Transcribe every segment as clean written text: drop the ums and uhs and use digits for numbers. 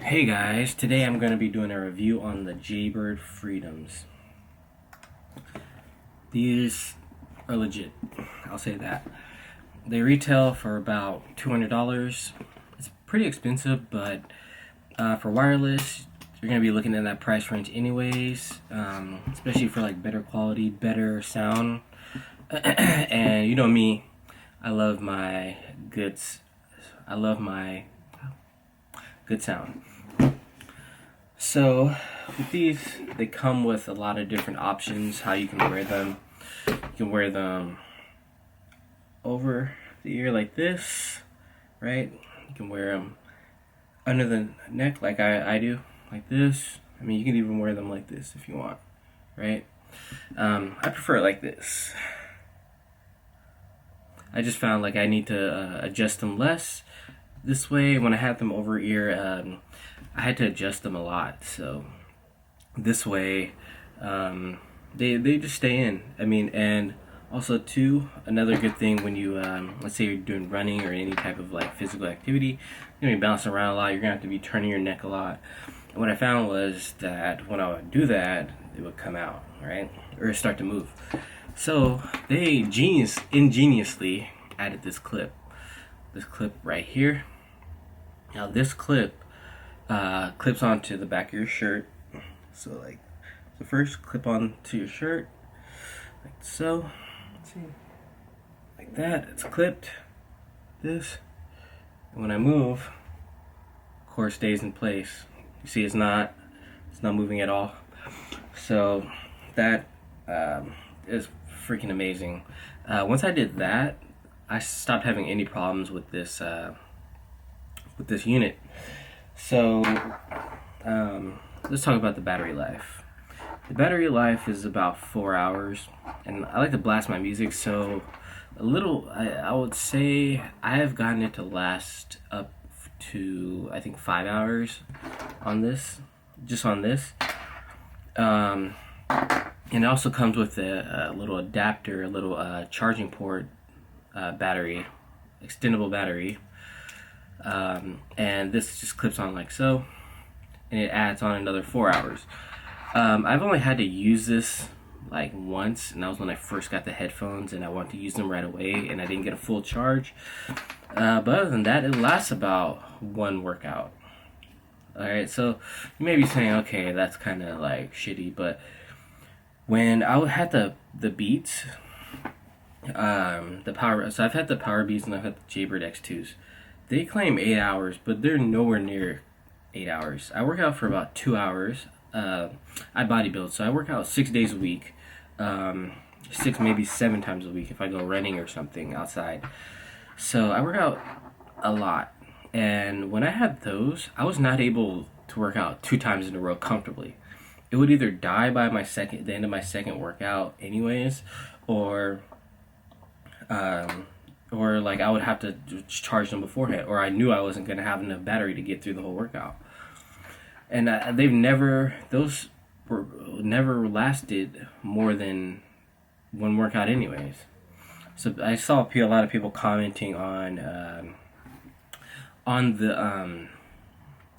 Hey guys, today I'm going to be doing a review on the Jaybird Freedoms. These are legit, I'll say that. They retail for about $200. It's pretty expensive, but for wireless, you're going to be looking at that price range anyways, especially for like better quality, better sound. And you know me, I love my goods. I love my good sound. So with these, they come with a lot of different options how you can wear them. You can wear them over the ear like this, right? You can wear them under the neck like I do, like this. I mean, you can even wear them like this if you want, right? I prefer it like this. I just found like I need to adjust them less. This way, when I had them over ear, I had to adjust them a lot. So this way, they just stay in. I mean, and also too, another good thing when you let's say you're doing running or any type of like physical activity, you're gonna be bouncing around a lot. You're gonna have to be turning your neck a lot. And what I found was that when I would do that, it would come out, right, or start to move. So they ingeniously added this clip right here. Now this clip clips onto the back of your shirt. So like the first clip on to your shirt, like so. Let's see, like that. It's clipped. This, and when I move, of course, stays in place. You see, it's not moving at all. So that is freaking amazing. Once I did that, I stopped having any problems with this unit. So let's talk about the battery life. The battery life is about 4 hours, and I like to blast my music, so I would say I have gotten it to last up to I think 5 hours on this, just on this. And it also comes with a little adapter, a little charging port battery, extendable battery. And this just clips on like so, and it adds on another 4 hours. I've only had to use this like once, and that was when I first got the headphones and I wanted to use them right away and I didn't get a full charge. But other than that, it lasts about one workout. Alright, so you may be saying, okay, that's kind of like shitty, but when I had the Beats, the power, so I've had the Power Beats and I've had the Jaybird X2s. They claim 8 hours, but they're nowhere near 8 hours. I work out for about 2 hours. I bodybuild, so I work out 6 days a week, 6 maybe 7 times a week if I go running or something outside. So I work out a lot, and when I had those, I was not able to work out 2 times in a row comfortably. It would either die by the end of my second workout, anyways, or like I would have to charge them beforehand, or I knew I wasn't gonna have enough battery to get through the whole workout. And those were never lasted more than one workout anyways. So I saw a lot of people commenting on the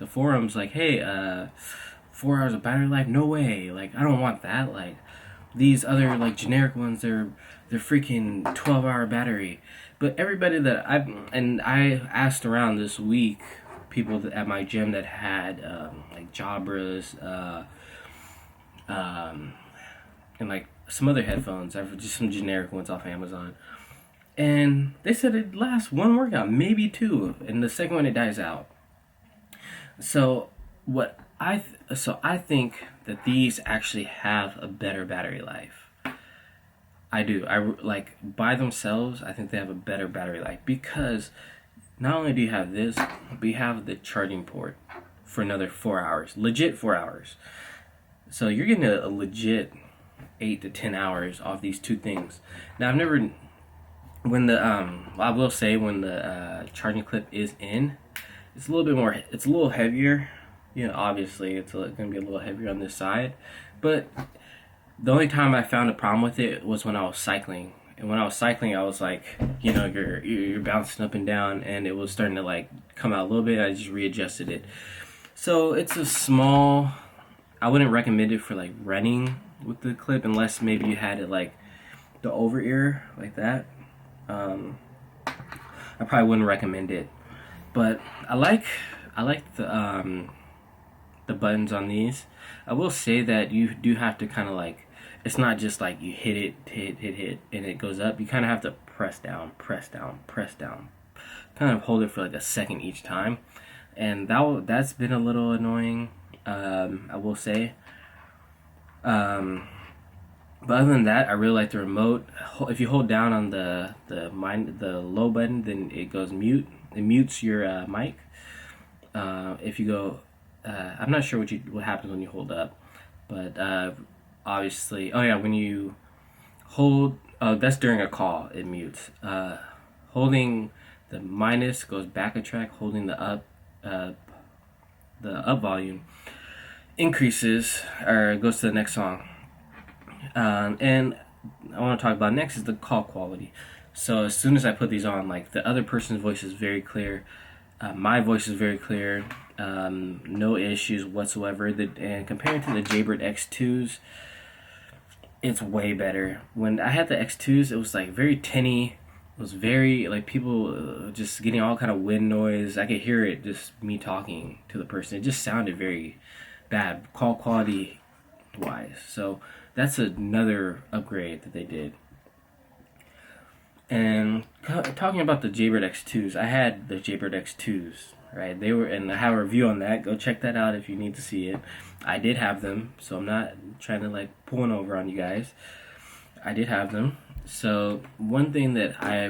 forums like, hey, 4 hours of battery life, no way, like I don't want that. Like these other like generic ones, they're freaking 12-hour battery. But everybody that I asked around this week, people at my gym that had like Jabras, and like some other headphones, just some generic ones off Amazon, and they said it lasts one workout, maybe two, and the second one it dies out. So I think that these actually have a better battery life. I do. I like by themselves. I think they have a better battery life because not only do you have this, but you have the charging port for another 4 hours, legit 4 hours. So you're getting a legit 8 to 10 hours off these two things. Now I will say when the charging clip is in, it's a little bit more. It's a little heavier. You know, obviously it's going to be a little heavier on this side, but the only time I found a problem with it was when I was cycling. And when I was cycling, I was like, you know, you're bouncing up and down, and it was starting to like come out a little bit. I just readjusted it. So it's a small. I wouldn't recommend it for like running with the clip unless maybe you had it like the over ear like that. Um, I probably wouldn't recommend it, but I like the buttons on these. I will say that you do have to kind of like, it's not just like you hit it, hit, and it goes up. You kind of have to press down, press down, press down, kind of hold it for like a second each time, and that's been a little annoying. I will say. Um, but other than that, I really like the remote. If you hold down on the low button, then it goes mute. It mutes your mic. If you go, I'm not sure what happens when you hold up, but obviously, oh yeah, when you hold, that's during a call, it mutes. Holding the minus goes back a track. Holding uh, the up volume increases or goes to the next song. And I want to talk about next is the call quality. So as soon as I put these on, like the other person's voice is very clear. My voice is very clear. No issues whatsoever. And comparing to the Jaybird X2s, it's way better. When I had the X2s, it was like very tinny. It was very like people just getting all kind of wind noise. I could hear it, just me talking to the person. It just sounded very bad call quality wise. So that's another upgrade that they did. And talking about the Jaybird X2s, I had the Jaybird X2s, right? They were, and I have a review on that. Go check that out if you need to see it. I did have them, so I'm not trying to like pull one over on you guys. I did have them. So one thing that I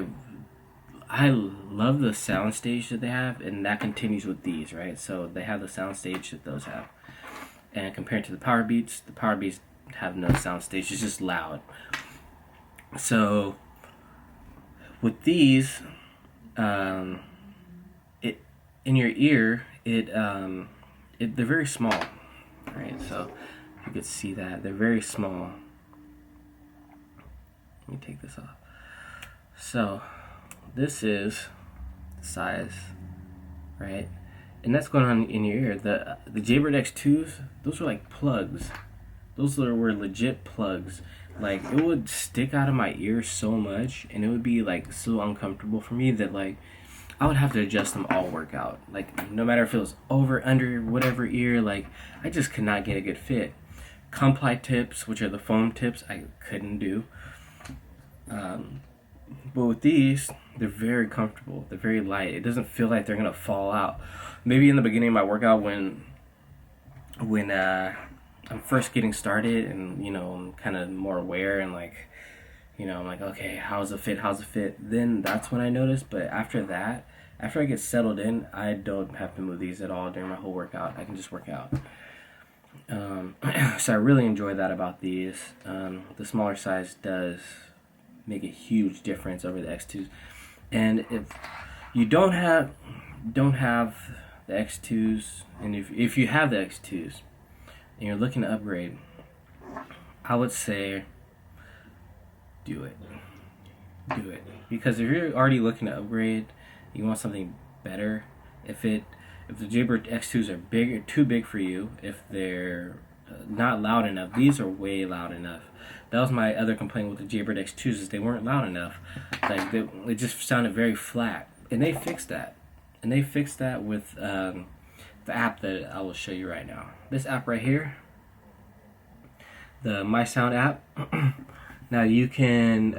love the soundstage that they have, and that continues with these, right? So they have the soundstage that those have, and compared to the Power Beats have no soundstage. It's just loud. So with these, it in your ear, they're very small, right? So you could see that they're very small. Let me take this off. So this is the size, right? And that's going on in your ear. The Jaybird X2s, those were like plugs. Those were legit plugs. Like it would stick out of my ear so much, and it would be like so uncomfortable for me that like I would have to adjust them all workout. Like no matter if it was over, under, whatever ear, like I just could not get a good fit. Comply tips, which are the foam tips, I couldn't do. But with these, they're very comfortable. They're very light. It doesn't feel like they're gonna fall out. Maybe in the beginning of my workout when I'm first getting started and I'm kind of more aware and like I'm like, okay, how's the fit, then that's when I notice. But after that, after I get settled in, I don't have to move these at all during my whole workout. I can just work out. So I really enjoy that about these. The smaller size does make a huge difference over the X2s. And if you don't have the X2s, and if you have the X2s and you're looking to upgrade, I would say do it. Because if you're already looking to upgrade, you want something better. If the Jaybird X2s are too big for you, if they're not loud enough, these are way loud enough. That was my other complaint with the Jaybird X2s, is they weren't loud enough. Like it just sounded very flat, and they fixed that. And they fixed that with the app that I will show you right now. This app right here, the My Sound app. Now you can,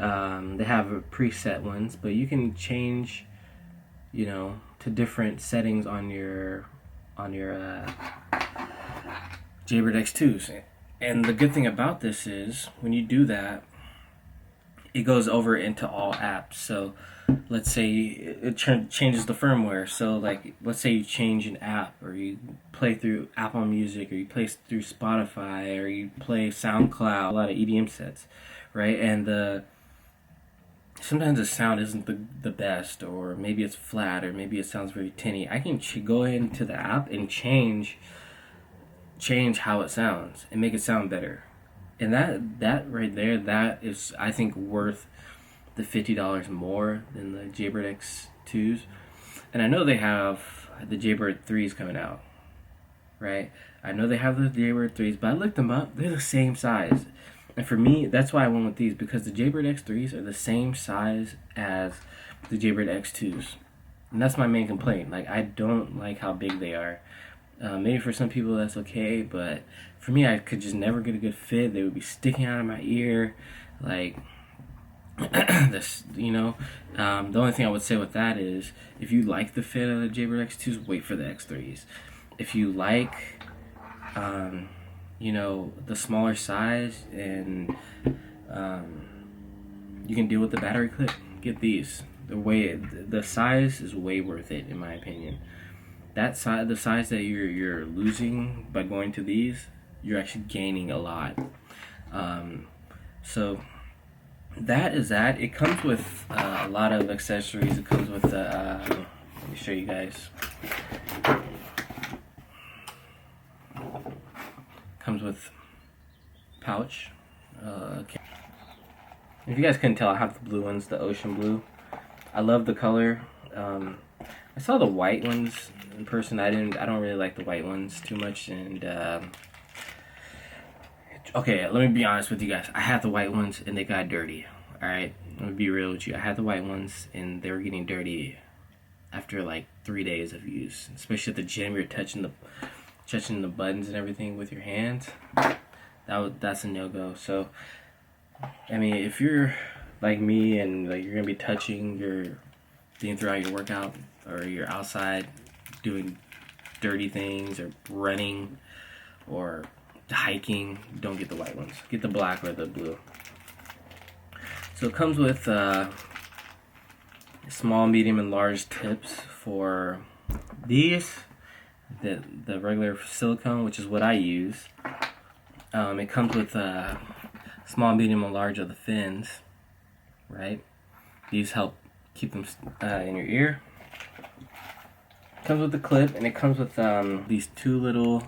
they have preset ones, but you can change, to different settings on your Jaybird X2s. And the good thing about this is when you do that, it goes over into all apps. So let's say it changes the firmware. So like, let's say you change an app, or you play through Apple Music, or you play through Spotify, or you play SoundCloud, a lot of EDM sets, right? And sometimes the sound isn't the best, or maybe it's flat, or maybe it sounds very tinny. I can go into the app and change how it sounds and make it sound better. And that right there, that is, I think, worth the $50 more than the Jaybird X2s. And I know they have the Jaybird 3s coming out. right? I know they have the Jaybird 3s, but I looked them up. They're the same size. And for me, that's why I went with these, because the Jaybird X3s are the same size as the Jaybird X2s. And that's my main complaint. Like, I don't like how big they are. Maybe for some people that's okay, but for me, I could just never get a good fit. They would be sticking out of my ear. Like, this, you know. The only thing I would say with that is, if you like the fit of the Jaybird X2s, wait for the X3s. If you like, you know, the smaller size and you can deal with the battery clip, get these. The size is way worth it in my opinion. That size, the size that you're losing by going to these, you're actually gaining a lot. So that is that. It comes with a lot of accessories. It comes with let me show you guys. Comes with pouch. Okay. If you guys couldn't tell, I have the blue ones, the ocean blue. I love the color. I saw the white ones in person. I don't really like the white ones too much. And okay, let me be honest with you guys. I had the white ones and they got dirty. All right, let me be real with you. I had the white ones and they were getting dirty after like 3 days of use. Especially at the gym, you're touching the buttons and everything with your hands. That's a no-go. So, I mean, if you're like me and like you're gonna be touching your thing throughout your workout, or you're outside doing dirty things or running or hiking, don't get the white ones. Get the black or the blue. So it comes with small, medium, and large tips for these. The regular silicone, which is what I use. It comes with small, medium, and large of the fins, right? These help keep them in your ear. It comes with the clip, and it comes with these two little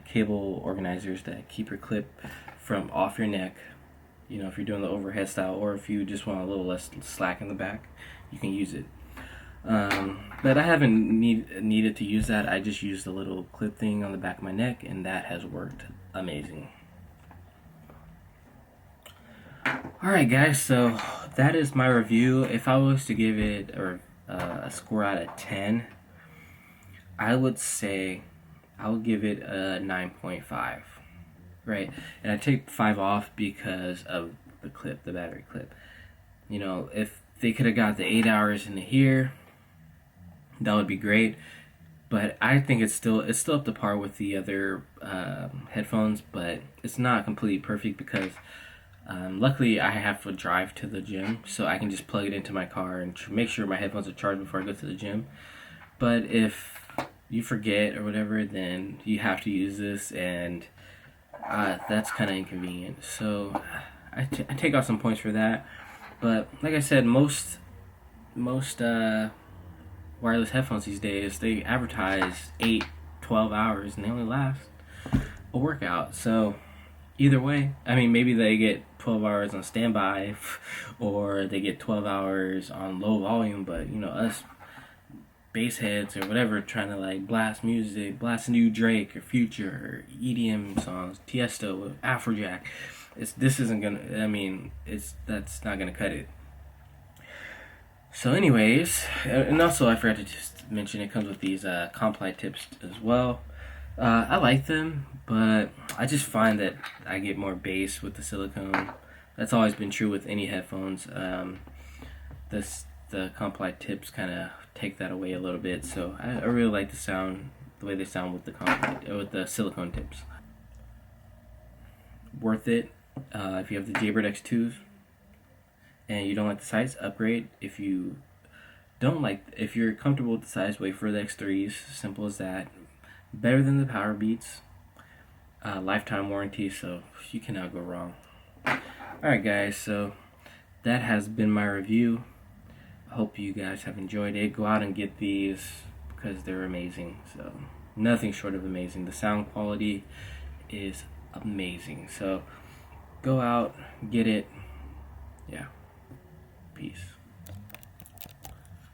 cable organizers that keep your clip from off your neck. You know, if you're doing the overhead style, or if you just want a little less slack in the back, you can use it. But I haven't needed to use that. I just used the little clip thing on the back of my neck, and that has worked amazing. Alright guys, so that is my review. If I was to give it a score out of 10, I would say I would give it a 9.5. Right? And I take 5 off because of the clip, the battery clip. You know, if they could have got the 8 hours into here, that would be great. But I think it's still up to par with the other headphones, but it's not completely perfect because luckily I have to drive to the gym, so I can just plug it into my car and make sure my headphones are charged before I go to the gym. But if you forget or whatever, then you have to use this, and that's kind of inconvenient. So I take off some points for that. But like I said, most wireless headphones these days, they advertise 8-12 hours, and they only last a workout. So either way, I mean, maybe they get 12 hours on standby or they get 12 hours on low volume, but you know, us bass heads or whatever trying to like blast music, blast a new Drake or Future or EDM songs, Tiesto, Afrojack, that's not gonna cut it. So anyways, and also I forgot to just mention, it comes with these compli tips as well. I like them, but I just find that I get more bass with the silicone. That's always been true with any headphones. The compli tips kind of take that away a little bit. So I really like the way they sound with the silicone tips. Worth it if you have the Jaybird X2s and you don't like the size, upgrade. If you're comfortable with the size, wait for the X3s. Simple as that. Better than the Power Beats. Lifetime warranty, so you cannot go wrong. Alright guys, so that has been my review. I hope you guys have enjoyed it. Go out and get these because they're amazing. So nothing short of amazing. The sound quality is amazing. So go out, get it. Yeah. Peace.